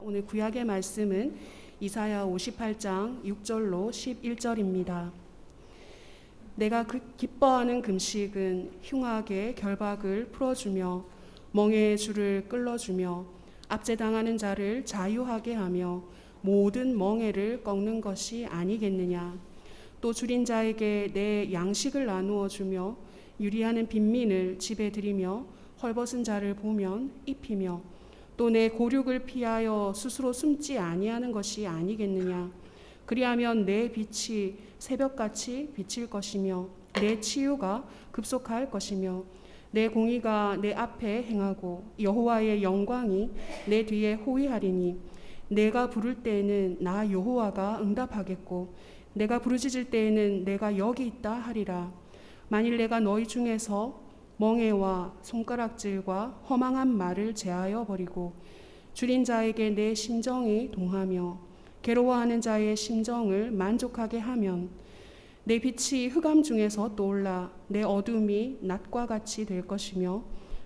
오늘 구약의 말씀은 이사야 58장 6절로 11절입니다. 내가 기뻐하는 금식은 흉악의 결박을 풀어주며 멍에의 줄을 끌어주며 압제당하는 자를 자유하게 하며 모든 멍에를 꺾는 것이 아니겠느냐. 또 줄인 자에게 내 양식을 나누어 주며 유리하는 빈민을 집에 들이며 헐벗은 자를 보면 입히며 또 내 고륙을 피하여 스스로 숨지 아니하는 것이 아니겠느냐. 그리하면 내 빛이 새벽같이 비칠 것이며 내 치유가 급속할 것이며 내 공의가 내 앞에 행하고 여호와의 영광이 내 뒤에 호위하리니 내가 부를 때에는 나 여호와가 응답하겠고 내가 부르짖을 때에는 내가 여기 있다 하리라. 만일 내가 너희 중에서 멍에와 손가락질과 허망한 말을 제하여 버리고 줄인 자에게 내 심정이 동하며 괴로워하는 자의 심정을 만족하게 하면 내 빛이 흑암 중에서 떠올라 내 어둠이 낮과 같이 될 것이며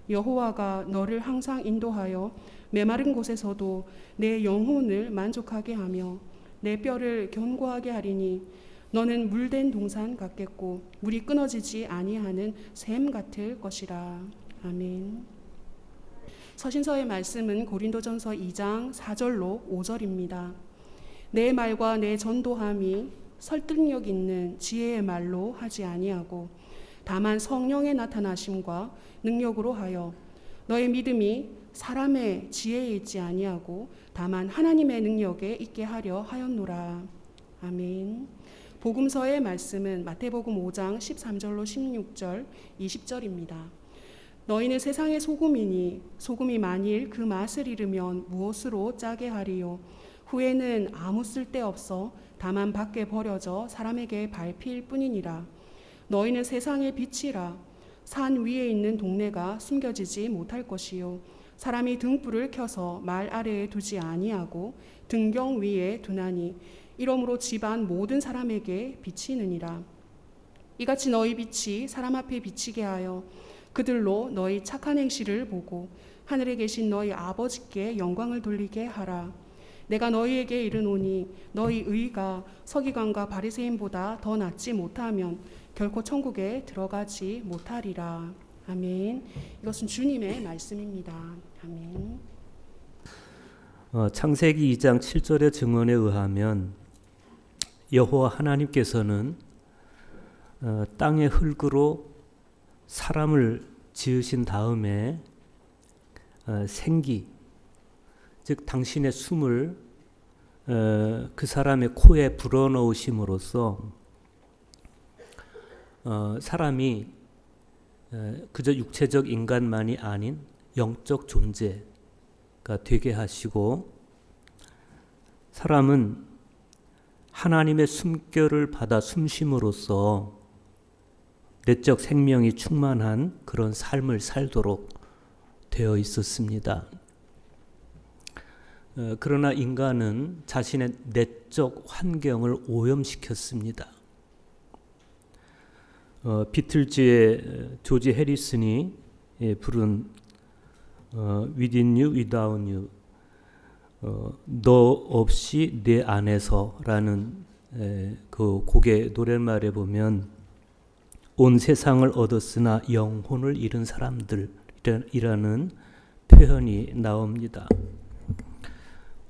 여호와가 너를 항상 인도하여 메마른 곳에서도 내 영혼을 만족하게 하며 내 뼈를 견고하게 하리니 너는 물된 동산 같겠고 물이 끊어지지 아니하는 샘 같을 것이라. 아멘. 서신서의 말씀은 고린도전서 2장 4절로 5절입니다. 내 말과 내 전도함이 설득력 있는 지혜의 말로 하지 아니하고 다만 성령의 나타나심과 능력으로 하여 너의 믿음이 사람의 지혜에 있지 아니하고 다만 하나님의 능력에 있게 하려 하였노라. 아멘. 복음서의 말씀은 마태복음 5장 13절로 16절 20절입니다. 너희는 세상의 소금이니 소금이 만일 그 맛을 잃으면 무엇으로 짜게 하리요. 후에는 아무 쓸데없어 다만 밖에 버려져 사람에게 밟힐 뿐이니라. 너희는 세상의 빛이라. 산 위에 있는 동네가 숨겨지지 못할 것이요. 사람이 등불을 켜서 말 아래에 두지 아니하고 등경 위에 두나니 이러므로 집안 모든 사람에게 비치느니라. 이같이 너희 빛이 사람 앞에 비치게 하여 그들로 너희 착한 행실을 보고 하늘에 계신 너희 아버지께 영광을 돌리게 하라. 내가 너희에게 이르노니 너희 의가 서기관과 바리새인보다 더 낫지 못하면 결코 천국에 들어가지 못하리라. 아멘. 이것은 주님의 말씀입니다. 아멘. 창세기 2장 7절의 증언에 의하면 여호와 하나님께서는 땅의 흙으로 사람을 지으신 다음에 생기, 즉 당신의 숨을 그 사람의 코에 불어넣으심으로써 사람이 그저 육체적 인간만이 아닌 영적 존재가 되게 하시고 사람은 하나님의 숨결을 받아 숨쉼으로써 내적 생명이 충만한 그런 삶을 살도록 되어 있었습니다. 그러나 인간은 자신의 내적 환경을 오염시켰습니다. 비틀즈의 조지 해리슨이 부른 Within You, Without You, 너 없이 내 안에서라는 그 곡의 노랫말에 보면 온 세상을 얻었으나 영혼을 잃은 사람들이라는 표현이 나옵니다.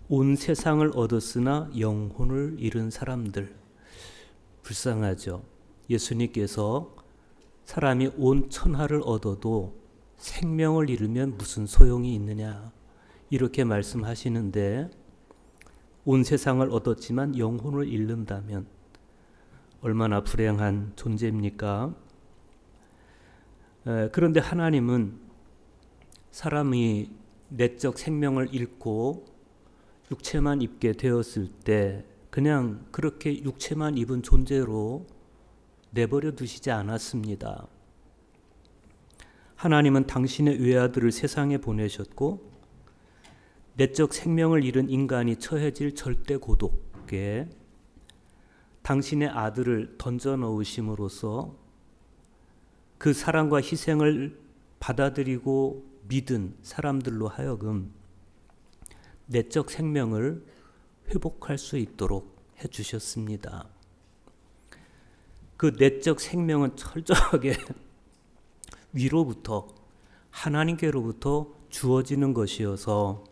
온 세상을 얻었으나 영혼을 잃은 사람들, 불쌍하죠. 예수님께서 사람이 온 천하를 얻어도 생명을 잃으면 무슨 소용이 있느냐 이렇게 말씀하시는데 온 세상을 얻었지만 영혼을 잃는다면 얼마나 불행한 존재입니까? 그런데 하나님은 사람이 내적 생명을 잃고 육체만 입게 되었을 때 그냥 그렇게 육체만 입은 존재로 내버려 두시지 않았습니다. 하나님은 당신의 외아들을 세상에 보내셨고 내적 생명을 잃은 인간이 처해질 절대 고독에 당신의 아들을 던져 넣으심으로써 그 사랑과 희생을 받아들이고 믿은 사람들로 하여금 내적 생명을 회복할 수 있도록 해주셨습니다. 그 내적 생명은 철저하게 위로부터 하나님께로부터 주어지는 것이어서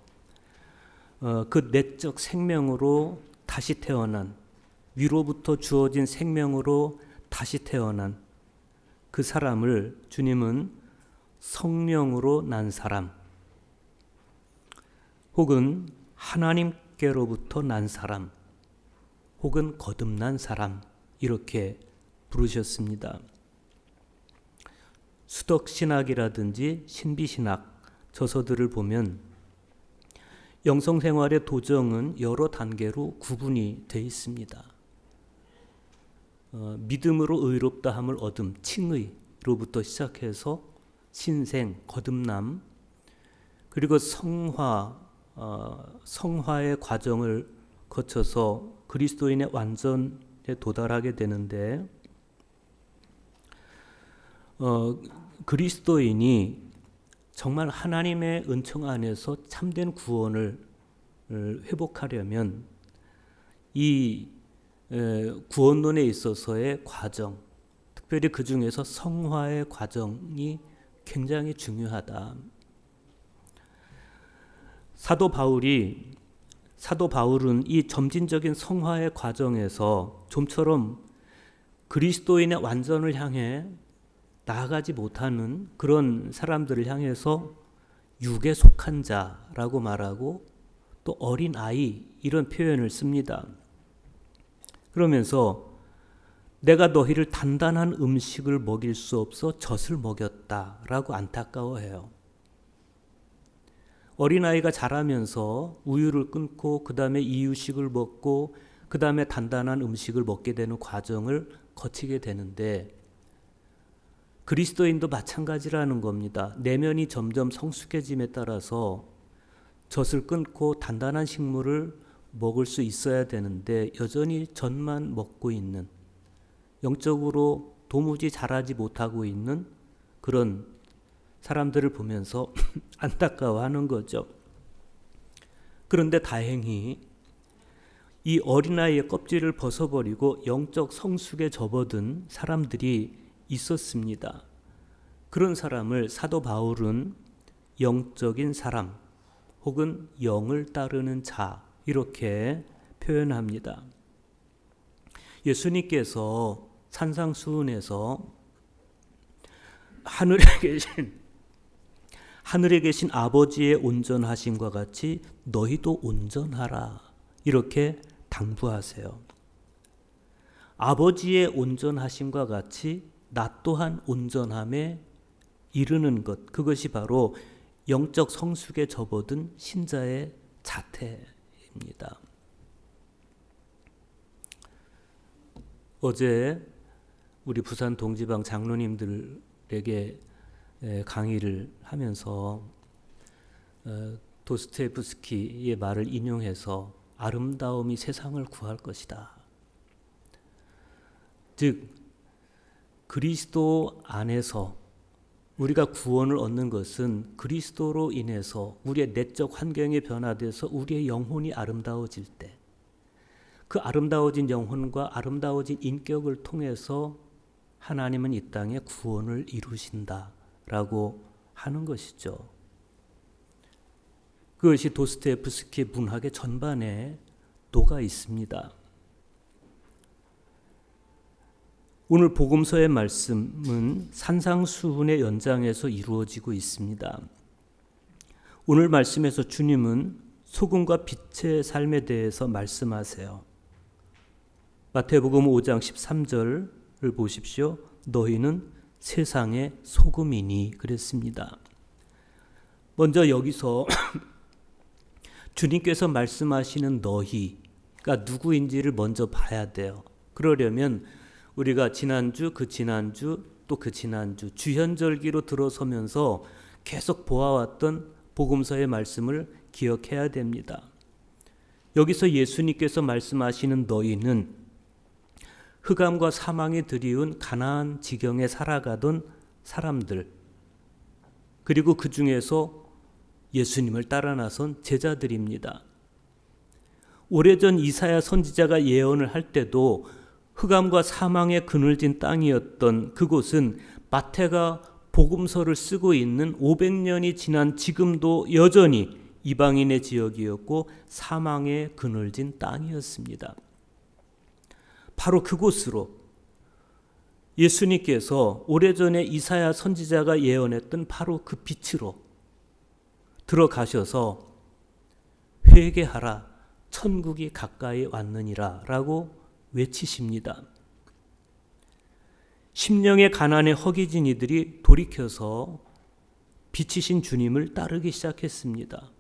그 내적 생명으로 다시 태어난, 위로부터 주어진 생명으로 다시 태어난 그 사람을 주님은 성령으로 난 사람, 혹은 하나님께로부터 난 사람, 혹은 거듭난 사람, 이렇게 부르셨습니다. 수덕신학이라든지 신비신학 저서들을 보면 영성생활의 도정은 여러 단계로 구분이 되어 있습니다. 믿음으로 의롭다함을 얻음, 칭의로부터 시작해서 신생, 거듭남, 그리고 성화의 과정을 거쳐서 그리스도인의 완전에 도달하게 되는데, 그리스도인이 정말 하나님의 은총 안에서 참된 구원을 회복하려면 이 구원론에 있어서의 과정, 특별히 그 중에서 성화의 과정이 굉장히 중요하다. 사도 바울은 이 점진적인 성화의 과정에서 좀처럼 그리스도인의 완전을 향해 나아가지 못하는 그런 사람들을 향해서 육에 속한 자라고 말하고 또 어린 아이 이런 표현을 씁니다. 그러면서 내가 너희를 단단한 음식을 먹일 수 없어 젖을 먹였다라고 안타까워해요. 어린아이가 자라면서 우유를 끊고 그 다음에 이유식을 먹고 그 다음에 단단한 음식을 먹게 되는 과정을 거치게 되는데, 그리스도인도 마찬가지라는 겁니다. 내면이 점점 성숙해짐에 따라서 젖을 끊고 단단한 식물을 먹을 수 있어야 되는데 여전히 젖만 먹고 있는, 영적으로 도무지 자라지 못하고 있는 그런 사람들을 보면서 안타까워하는 거죠. 그런데 다행히 이 어린아이의 껍질을 벗어버리고 영적 성숙에 접어든 사람들이 있었습니다. 그런 사람을 사도 바울은 영적인 사람 혹은 영을 따르는 자 이렇게 표현합니다. 예수님께서 산상수훈에서 하늘에 계신 아버지의 온전하심과 같이 너희도 온전하라 이렇게 당부하세요. 아버지의 온전하심과 같이 나 또한 온전함에 이르는 것, 그것이 바로 영적 성숙에 접어든 신자의 자태입니다. 어제 우리 부산 동지방 장로님들에게 강의를 하면서 도스토옙스키의 말을 인용해서 아름다움이 세상을 구할 것이다. 즉 그리스도 안에서 우리가 구원을 얻는 것은 그리스도로 인해서 우리의 내적 환경이 변화돼서 우리의 영혼이 아름다워질 때, 그 아름다워진 영혼과 아름다워진 인격을 통해서 하나님은 이 땅에 구원을 이루신다라고 하는 것이죠. 그것이 도스토옙스키 문학의 전반에 녹아 있습니다. 오늘 복음서의 말씀은 산상수훈의 연장에서 이루어지고 있습니다. 오늘 말씀에서 주님은 소금과 빛의 삶에 대해서 말씀하세요. 마태복음 5장 13절을 보십시오. 너희는 세상의 소금이니 그랬습니다. 먼저 여기서 주님께서 말씀하시는 너희가 누구인지를 먼저 봐야 돼요. 그러려면 우리가 지난주, 그 지난주, 또 그 지난주 주현절기로 들어서면서 계속 보아왔던 복음서의 말씀을 기억해야 됩니다. 여기서 예수님께서 말씀하시는 너희는 흑암과 사망이 드리운 가나안 지경에 살아가던 사람들, 그리고 그 중에서 예수님을 따라 나선 제자들입니다. 오래전 이사야 선지자가 예언을 할 때도 흑암과 사망의 그늘진 땅이었던 그곳은 마태가 복음서를 쓰고 있는 500년이 지난 지금도 여전히 이방인의 지역이었고 사망의 그늘진 땅이었습니다. 바로 그곳으로 예수님께서 오래전에 이사야 선지자가 예언했던 바로 그 빛으로 들어가셔서 회개하라, 천국이 가까이 왔느니라 라고 외치십니다. 심령의 가난에 허기진 이들이 돌이켜서 빛이신 주님을 따르기 시작했습니다.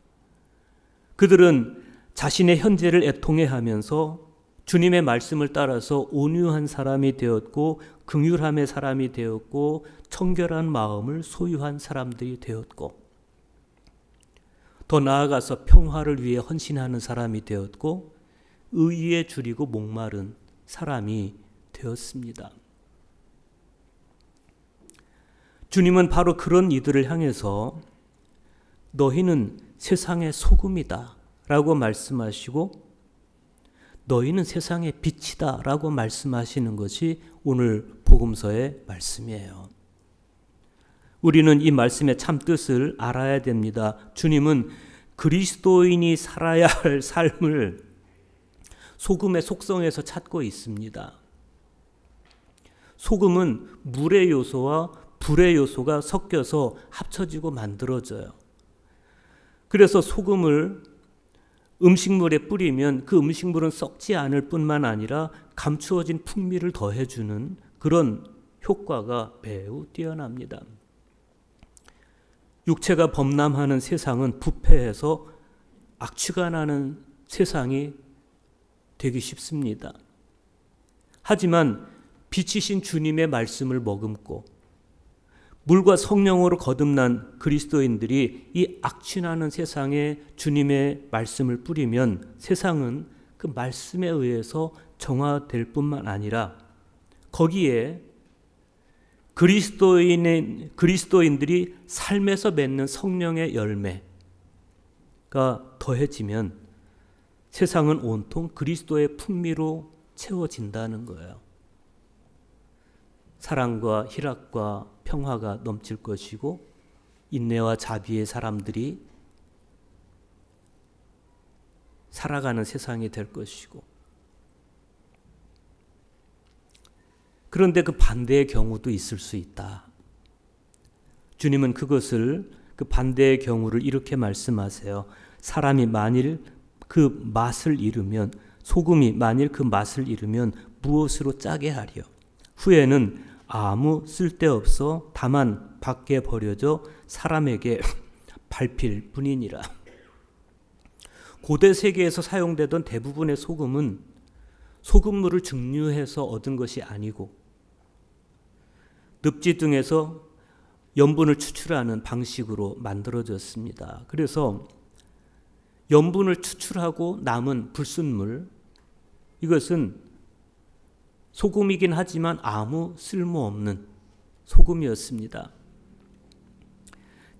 그들은 자신의 현재를 애통해하면서 주님의 말씀을 따라서 온유한 사람이 되었고 긍휼함의 사람이 되었고 청결한 마음을 소유한 사람들이 되었고 더 나아가서 평화를 위해 헌신하는 사람이 되었고 의에 줄이고 목마른 사람이 되었습니다. 주님은 바로 그런 이들을 향해서 너희는 세상의 소금이다 라고 말씀하시고 너희는 세상의 빛이다 라고 말씀하시는 것이 오늘 복음서의 말씀이에요. 우리는 이 말씀의 참 뜻을 알아야 됩니다. 주님은 그리스도인이 살아야 할 삶을 소금의 속성에서 찾고 있습니다. 소금은 물의 요소와 불의 요소가 섞여서 합쳐지고 만들어져요. 그래서 소금을 음식물에 뿌리면 그 음식물은 썩지 않을 뿐만 아니라 감추어진 풍미를 더해주는 그런 효과가 매우 뛰어납니다. 육체가 범람하는 세상은 부패해서 악취가 나는 세상이 되기 쉽습니다. 하지만 빛이신 주님의 말씀을 머금고 물과 성령으로 거듭난 그리스도인들이 이 악취나는 세상에 주님의 말씀을 뿌리면 세상은 그 말씀에 의해서 정화될 뿐만 아니라 거기에 그리스도인들이 삶에서 맺는 성령의 열매가 더해지면 세상은 온통 그리스도의 풍미로 채워진다는 거예요. 사랑과 희락과 평화가 넘칠 것이고 인내와 자비의 사람들이 살아가는 세상이 될 것이고 그런데 그 반대의 경우도 있을 수 있다. 주님은 그것을 그 반대의 경우를 이렇게 말씀하세요. 사람이 만일 그 맛을 잃으면 소금이 만일 그 맛을 잃으면 무엇으로 짜게 하리요. 후에는 아무 쓸데없어 다만 밖에 버려져 사람에게 밟힐 뿐이니라. 고대 세계에서 사용되던 대부분의 소금은 소금물을 증류해서 얻은 것이 아니고 늪지 등에서 염분을 추출하는 방식으로 만들어졌습니다. 그래서 염분을 추출하고 남은 불순물, 이것은 소금이긴 하지만 아무 쓸모없는 소금이었습니다.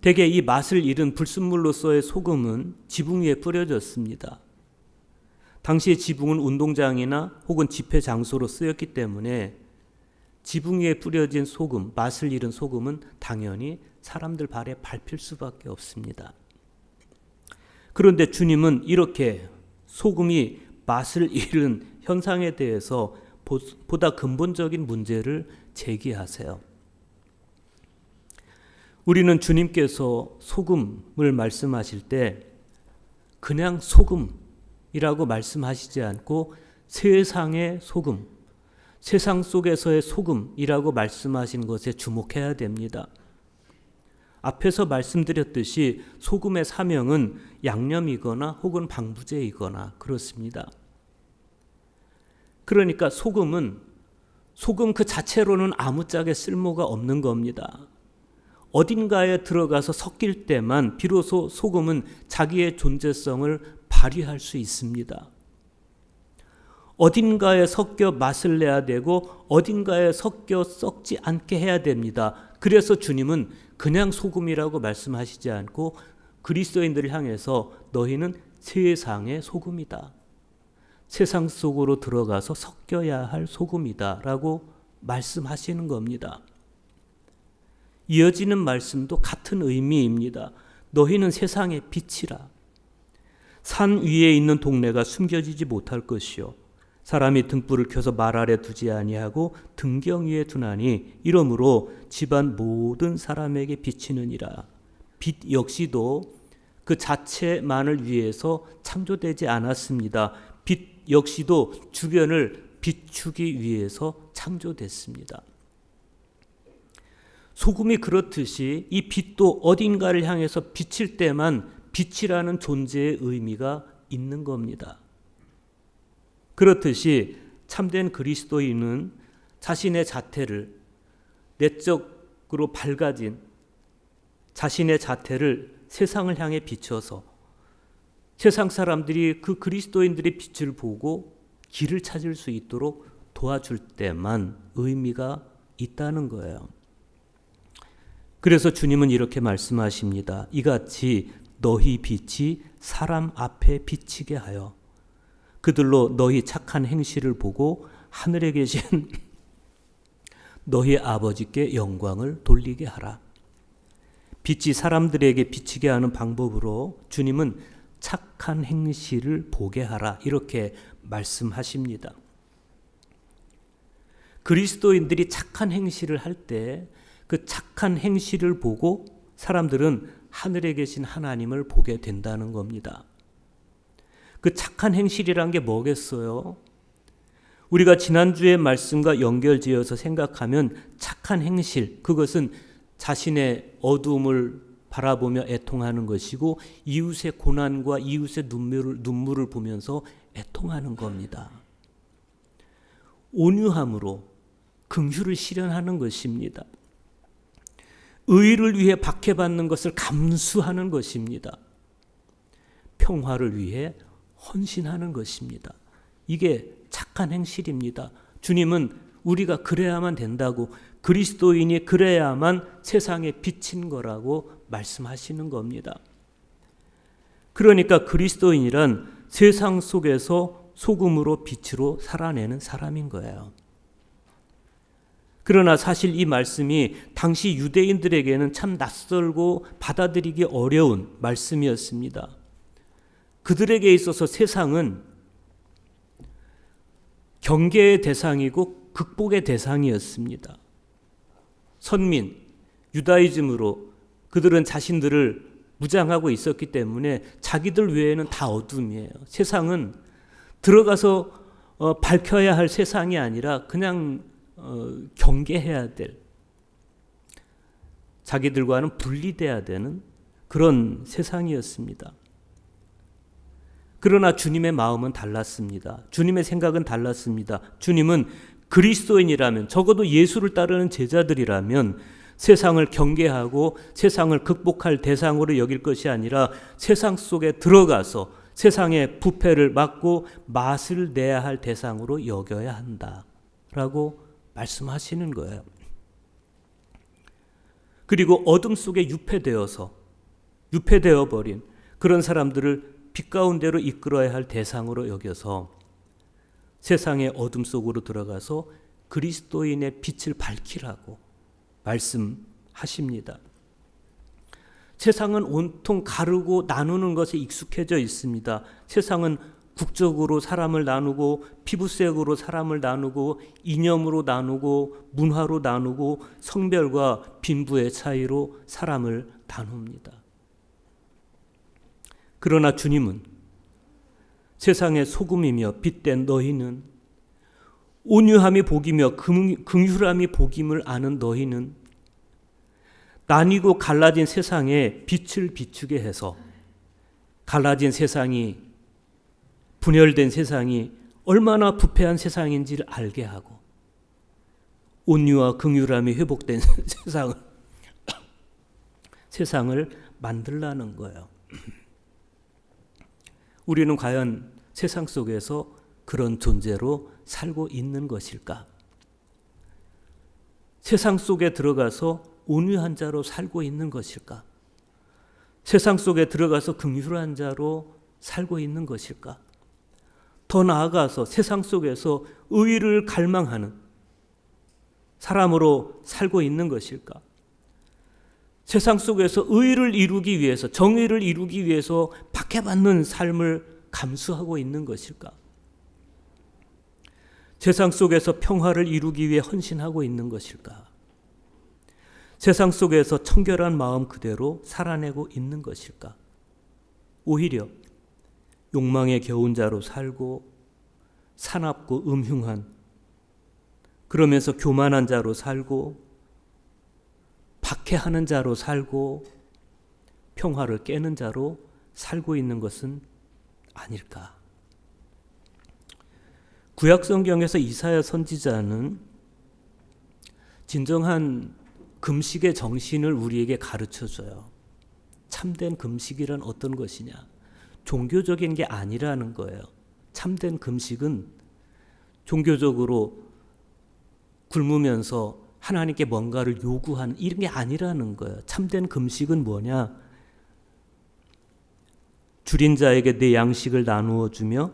대개 이 맛을 잃은 불순물로서의 소금은 지붕 위에 뿌려졌습니다. 당시의 지붕은 운동장이나 혹은 집회 장소로 쓰였기 때문에 지붕 위에 뿌려진 소금, 맛을 잃은 소금은 당연히 사람들 발에 밟힐 수밖에 없습니다. 그런데 주님은 이렇게 소금이 맛을 잃은 현상에 대해서 보다 근본적인 문제를 제기하세요. 우리는 주님께서 소금을 말씀하실 때 그냥 소금이라고 말씀하시지 않고 세상의 소금, 세상 속에서의 소금이라고 말씀하신 것에 주목해야 됩니다. 앞에서 말씀드렸듯이 소금의 사명은 양념이거나 혹은 방부제이거나 그렇습니다. 그러니까 소금 그 자체로는 아무짝에 쓸모가 없는 겁니다. 어딘가에 들어가서 섞일 때만 비로소 소금은 자기의 존재성을 발휘할 수 있습니다. 어딘가에 섞여 맛을 내야 되고 어딘가에 섞여 썩지 않게 해야 됩니다. 그래서 주님은 그냥 소금이라고 말씀하시지 않고 그리스도인들을 향해서 너희는 세상의 소금이다. 세상 속으로 들어가서 섞여야 할 소금이다 라고 말씀하시는 겁니다. 이어지는 말씀도 같은 의미입니다. 너희는 세상의 빛이라. 산 위에 있는 동네가 숨겨지지 못할 것이요 사람이 등불을 켜서 말 아래 두지 아니하고 등경 위에 두나니 이러므로 집안 모든 사람에게 비치느니라. 빛 역시도 그 자체만을 위해서 창조되지 않았습니다. 빛 역시도 주변을 비추기 위해서 창조됐습니다. 소금이 그렇듯이 이 빛도 어딘가를 향해서 비칠 때만 빛이라는 존재의 의미가 있는 겁니다. 그렇듯이 참된 그리스도인은 자신의 자태를 내적으로 밝아진 자신의 자태를 세상을 향해 비춰서 세상 사람들이 그 그리스도인들의 빛을 보고 길을 찾을 수 있도록 도와줄 때만 의미가 있다는 거예요. 그래서 주님은 이렇게 말씀하십니다. 이같이 너희 빛이 사람 앞에 비치게 하여 그들로 너희 착한 행실을 보고 하늘에 계신 너희 아버지께 영광을 돌리게 하라. 빛이 사람들에게 비치게 하는 방법으로 주님은 착한 행실을 보게 하라 이렇게 말씀하십니다. 그리스도인들이 착한 행실을 할 때 그 착한 행실을 보고 사람들은 하늘에 계신 하나님을 보게 된다는 겁니다. 그 착한 행실이란 게 뭐겠어요? 우리가 지난주의 말씀과 연결지어서 생각하면 착한 행실, 그것은 자신의 어두움을 바라보며 애통하는 것이고 이웃의 고난과 이웃의 눈물을 보면서 애통하는 겁니다. 온유함으로 긍휼을 실현하는 것입니다. 의를 위해 박해받는 것을 감수하는 것입니다. 평화를 위해 헌신하는 것입니다. 이게 착한 행실입니다. 주님은 우리가 그래야만 된다고, 그리스도인이 그래야만 세상에 비친 거라고 말씀하시는 겁니다. 그러니까 그리스도인이란 세상 속에서 소금으로 빛으로 살아내는 사람인 거예요. 그러나 사실 이 말씀이 당시 유대인들에게는 참 낯설고 받아들이기 어려운 말씀이었습니다. 그들에게 있어서 세상은 경계의 대상이고 극복의 대상이었습니다. 선민, 유다이즘으로 그들은 자신들을 무장하고 있었기 때문에 자기들 외에는 다 어둠이에요. 세상은 들어가서 밝혀야 할 세상이 아니라 그냥 경계해야 될, 자기들과는 분리돼야 되는 그런 세상이었습니다. 그러나 주님의 마음은 달랐습니다. 주님의 생각은 달랐습니다. 주님은 그리스도인이라면, 적어도 예수를 따르는 제자들이라면 세상을 경계하고 세상을 극복할 대상으로 여길 것이 아니라 세상 속에 들어가서 세상의 부패를 막고 맛을 내야 할 대상으로 여겨야 한다라고 말씀하시는 거예요. 그리고 어둠 속에 유폐되어 버린 그런 사람들을 빛 가운데로 이끌어야 할 대상으로 여겨서 세상의 어둠 속으로 들어가서 그리스도인의 빛을 밝히라고 말씀하십니다. 세상은 온통 가르고 나누는 것에 익숙해져 있습니다. 세상은 국적으로 사람을 나누고 피부색으로 사람을 나누고 이념으로 나누고 문화로 나누고 성별과 빈부의 차이로 사람을 나눕니다. 그러나 주님은 세상의 소금이며 빛된 너희는, 온유함이 복이며 긍휼함이 복임을 아는 너희는 나뉘고 갈라진 세상에 빛을 비추게 해서 갈라진 세상이, 분열된 세상이 얼마나 부패한 세상인지를 알게 하고 온유와 긍휼함이 회복된 세상을 만들라는 거예요. 우리는 과연 세상 속에서 그런 존재로 살고 있는 것일까? 세상 속에 들어가서 온유한 자로 살고 있는 것일까? 세상 속에 들어가서 긍휼한 자로 살고 있는 것일까? 더 나아가서 세상 속에서 의를 갈망하는 사람으로 살고 있는 것일까? 세상 속에서 의를 이루기 위해서, 정의를 이루기 위해서 박해받는 삶을 감수하고 있는 것일까? 세상 속에서 평화를 이루기 위해 헌신하고 있는 것일까? 세상 속에서 청결한 마음 그대로 살아내고 있는 것일까? 오히려 욕망에 겨운 자로 살고 사납고 음흉한, 그러면서 교만한 자로 살고 박해하는 자로 살고 평화를 깨는 자로 살고 있는 것은 아닐까? 구약 성경에서 이사야 선지자는 진정한 금식의 정신을 우리에게 가르쳐줘요. 참된 금식이란 어떤 것이냐? 종교적인 게 아니라는 거예요. 참된 금식은 종교적으로 굶으면서 하나님께 뭔가를 요구하는 이런 게 아니라는 거예요. 참된 금식은 뭐냐? 줄인 자에게 내 양식을 나누어 주며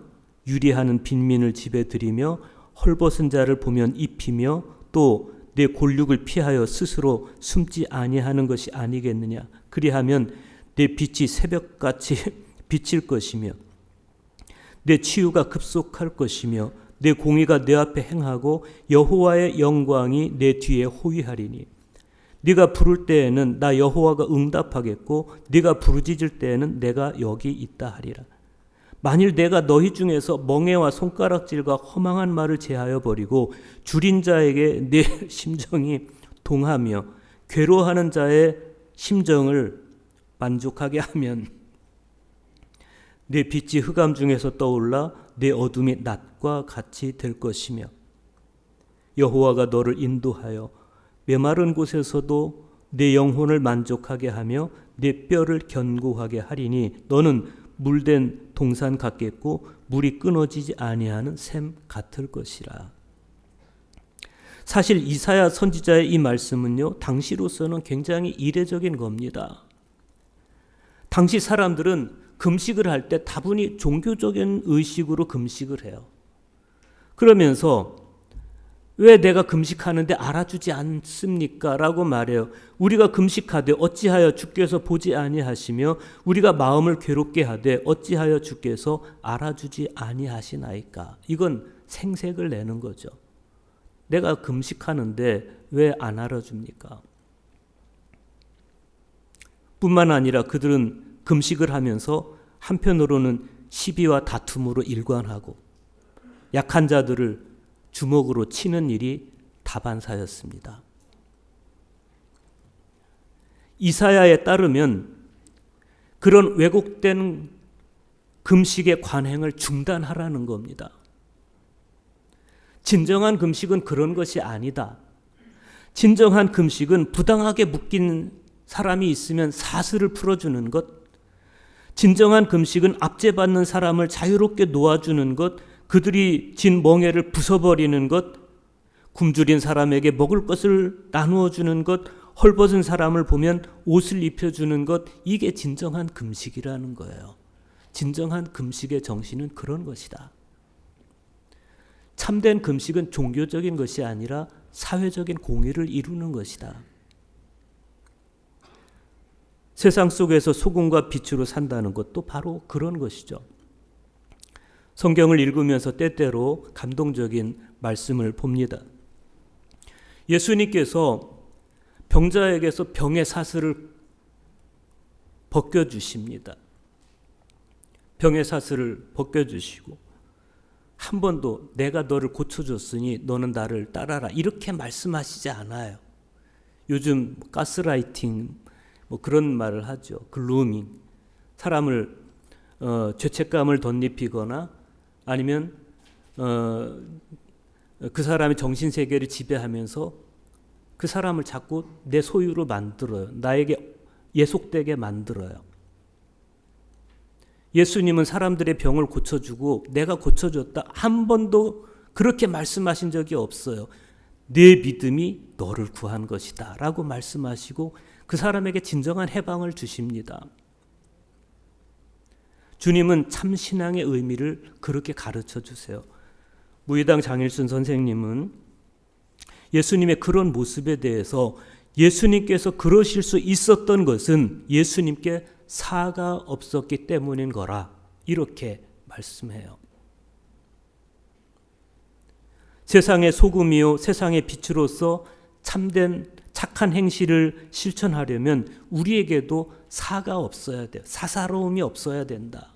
유리하는 빈민을 집에 들이며 헐벗은 자를 보면 입히며 또 내 골육을 피하여 스스로 숨지 아니하는 것이 아니겠느냐? 그리하면 내 빛이 새벽같이 비칠 것이며 내 치유가 급속할 것이며 내 공의가 내 앞에 행하고 여호와의 영광이 내 뒤에 호위하리니 네가 부를 때에는 나 여호와가 응답하겠고 네가 부르짖을 때에는 내가 여기 있다 하리라. 만일 내가 너희 중에서 멍에와 손가락질과 허망한 말을 제하여 버리고 줄인 자에게 내 심정이 동하며 괴로워하는 자의 심정을 만족하게 하면 내 빛이 흑암 중에서 떠올라 내 어둠이 낮과 같이 될 것이며 여호와가 너를 인도하여 메마른 곳에서도 내 영혼을 만족하게 하며 내 뼈를 견고하게 하리니 너는 물된 동산 같겠고 물이 끊어지지 아니하는 샘 같을 것이라. 사실 이사야 선지자의 이 말씀은요, 당시로서는 굉장히 이례적인 겁니다. 당시 사람들은 금식을 할 때 다분히 종교적인 의식으로 금식을 해요. 그러면서 왜 내가 금식하는데 알아주지 않습니까? 라고 말해요. 우리가 금식하되 어찌하여 주께서 보지 아니하시며 우리가 마음을 괴롭게 하되 어찌하여 주께서 알아주지 아니하시나이까? 이건 생색을 내는 거죠. 내가 금식하는데 왜 안 알아줍니까? 뿐만 아니라 그들은 금식을 하면서 한편으로는 시비와 다툼으로 일관하고 약한 자들을 주먹으로 치는 일이 다반사였습니다. 이사야에 따르면 그런 왜곡된 금식의 관행을 중단하라는 겁니다. 진정한 금식은 그런 것이 아니다. 진정한 금식은 부당하게 묶인 사람이 있으면 사슬을 풀어주는 것, 진정한 금식은 압제받는 사람을 자유롭게 놓아주는 것, 그들이 진 멍에를 부숴버리는 것, 굶주린 사람에게 먹을 것을 나누어 주는 것, 헐벗은 사람을 보면 옷을 입혀주는 것, 이게 진정한 금식이라는 거예요. 진정한 금식의 정신은 그런 것이다. 참된 금식은 종교적인 것이 아니라 사회적인 공의를 이루는 것이다. 세상 속에서 소금과 빛으로 산다는 것도 바로 그런 것이죠. 성경을 읽으면서 때때로 감동적인 말씀을 봅니다. 예수님께서 병자에게서 병의 사슬을 벗겨주십니다. 병의 사슬을 벗겨주시고 한 번도 내가 너를 고쳐줬으니 너는 나를 따라라 이렇게 말씀하시지 않아요. 요즘 가스라이팅 그런 말을 하죠. 글루밍, 사람을 죄책감을 덧입히거나 아니면 그 사람의 정신세계를 지배하면서 그 사람을 자꾸 내 소유로 만들어요. 나에게 예속되게 만들어요. 예수님은 사람들의 병을 고쳐주고 내가 고쳐줬다. 한 번도 그렇게 말씀하신 적이 없어요. 내 믿음이 너를 구한 것이다 라고 말씀하시고 그 사람에게 진정한 해방을 주십니다. 주님은 참 신앙의 의미를 그렇게 가르쳐 주세요. 무의당 장일순 선생님은 예수님의 그런 모습에 대해서 예수님께서 그러실 수 있었던 것은 예수님께 사가 없었기 때문인 거라 이렇게 말씀해요. 세상의 소금이요 세상의 빛으로서 참된 착한 행실을 실천하려면 우리에게도 사가 없어야 돼요. 사사로움이 없어야 된다.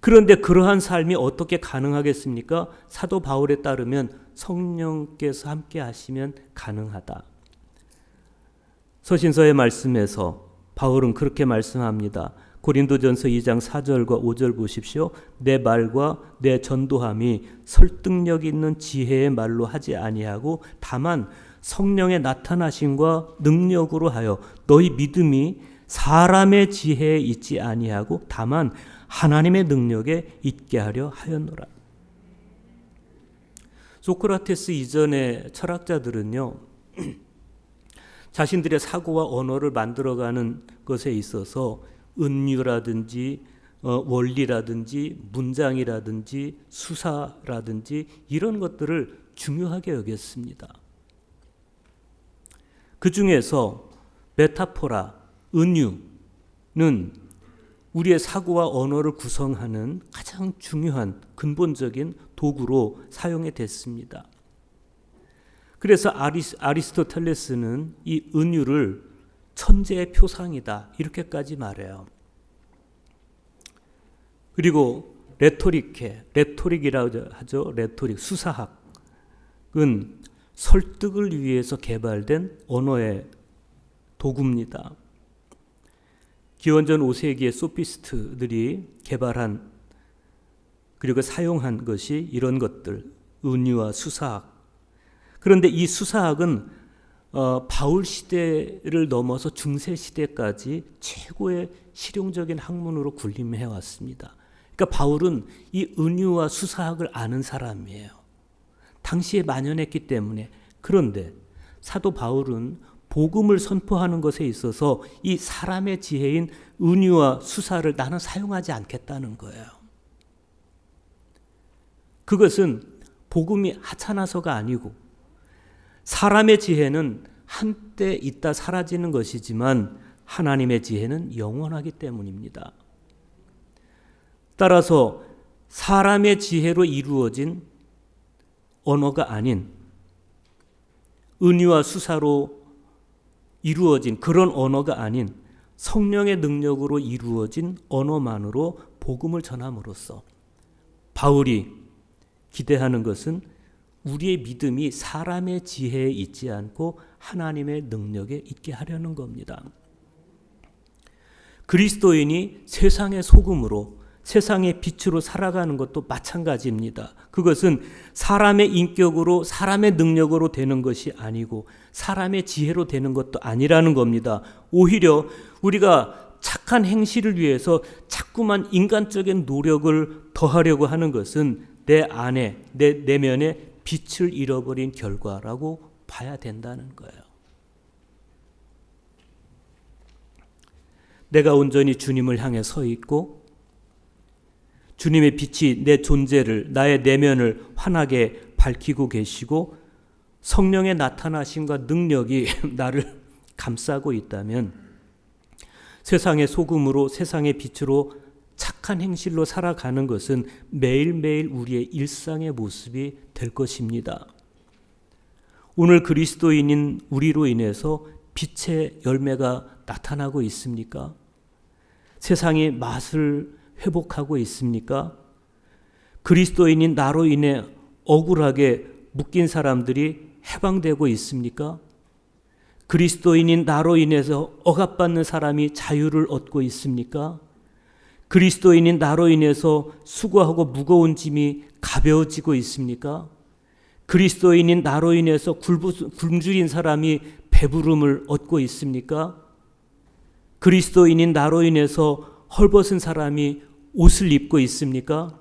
그런데 그러한 삶이 어떻게 가능하겠습니까? 사도 바울에 따르면 성령께서 함께 하시면 가능하다. 서신서의 말씀에서 바울은 그렇게 말씀합니다. 고린도전서 2장 4절과 5절 보십시오. 내 말과 내 전도함이 설득력 있는 지혜의 말로 하지 아니하고 다만 성령의 나타나심과 능력으로 하여 너희 믿음이 사람의 지혜에 있지 아니하고 다만 하나님의 능력에 있게 하려 하였노라. 소크라테스 이전의 철학자들은요, 자신들의 사고와 언어를 만들어가는 것에 있어서 은유라든지 원리라든지 문장이라든지 수사라든지 이런 것들을 중요하게 여겼습니다. 그 중에서 메타포라, 은유는 우리의 사고와 언어를 구성하는 가장 중요한 근본적인 도구로 사용이 됐습니다. 그래서 아리스토텔레스는 이 은유를 천재의 표상이다 이렇게까지 말해요. 그리고 레토릭이라고 하죠. 레토릭, 수사학은 설득을 위해서 개발된 언어의 도구입니다. 기원전 5세기의 소피스트들이 개발한 그리고 사용한 것이 이런 것들, 은유와 수사학. 그런데 이 수사학은 바울 시대를 넘어서 중세 시대까지 최고의 실용적인 학문으로 군림해 왔습니다. 그러니까 바울은 이 은유와 수사학을 아는 사람이에요. 당시에 만연했기 때문에. 그런데 사도 바울은 복음을 선포하는 것에 있어서 이 사람의 지혜인 은유와 수사를 나는 사용하지 않겠다는 거예요. 그것은 복음이 하찮아서가 아니고 사람의 지혜는 한때 있다 사라지는 것이지만 하나님의 지혜는 영원하기 때문입니다. 따라서 사람의 지혜로 이루어진 언어가 아닌 은유와 수사로 이루어진 그런 언어가 아닌 성령의 능력으로 이루어진 언어만으로 복음을 전함으로써 바울이 기대하는 것은 우리의 믿음이 사람의 지혜에 있지 않고 하나님의 능력에 있게 하려는 겁니다. 그리스도인이 세상의 소금으로 세상의 빛으로 살아가는 것도 마찬가지입니다. 그것은 사람의 인격으로 사람의 능력으로 되는 것이 아니고 사람의 지혜로 되는 것도 아니라는 겁니다. 오히려 우리가 착한 행실을 위해서 자꾸만 인간적인 노력을 더하려고 하는 것은 내 안에, 내 내면에 빛을 잃어버린 결과라고 봐야 된다는 거예요. 내가 온전히 주님을 향해 서 있고 주님의 빛이 내 존재를, 나의 내면을 환하게 밝히고 계시고 성령의 나타나심과 능력이 나를 감싸고 있다면 세상의 소금으로 세상의 빛으로 착한 행실로 살아가는 것은 매일매일 우리의 일상의 모습이 될 것입니다. 오늘 그리스도인인 우리로 인해서 빛의 열매가 나타나고 있습니까? 세상이 맛을 회복하고 있습니까? 그리스도인인 나로 인해 억울하게 묶인 사람들이 해방되고 있습니까? 그리스도인인 나로 인해서 억압받는 사람이 자유를 얻고 있습니까? 그리스도인인 나로 인해서 수고하고 무거운 짐이 가벼워지고 있습니까? 그리스도인인 나로 인해서 굶주린 사람이 배부름을 얻고 있습니까? 그리스도인인 나로 인해서 헐벗은 사람이 옷을 입고 있습니까?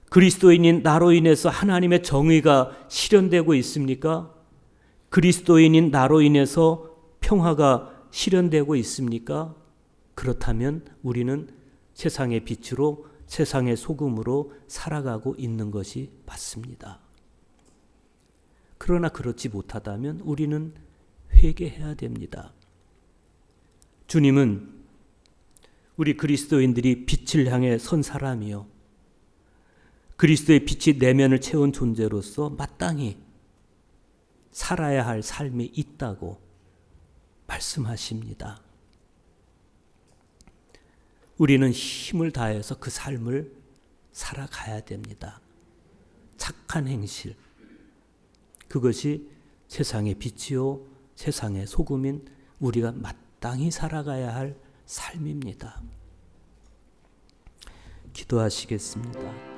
그리스도인인 나로 인해서 하나님의 정의가 실현되고 있습니까? 그리스도인인 나로 인해서 평화가 실현되고 있습니까? 그렇다면 우리는 세상의 빛으로 세상의 소금으로 살아가고 있는 것이 맞습니다. 그러나 그렇지 못하다면 우리는 회개해야 됩니다. 주님은 우리 그리스도인들이 빛을 향해 선 사람이요, 그리스도의 빛이 내면을 채운 존재로서 마땅히 살아야 할 삶이 있다고 말씀하십니다. 우리는 힘을 다해서 그 삶을 살아가야 됩니다. 착한 행실, 그것이 세상의 빛이요 세상의 소금인 우리가 마땅히 살아가야 할 삶입니다. 기도하시겠습니다.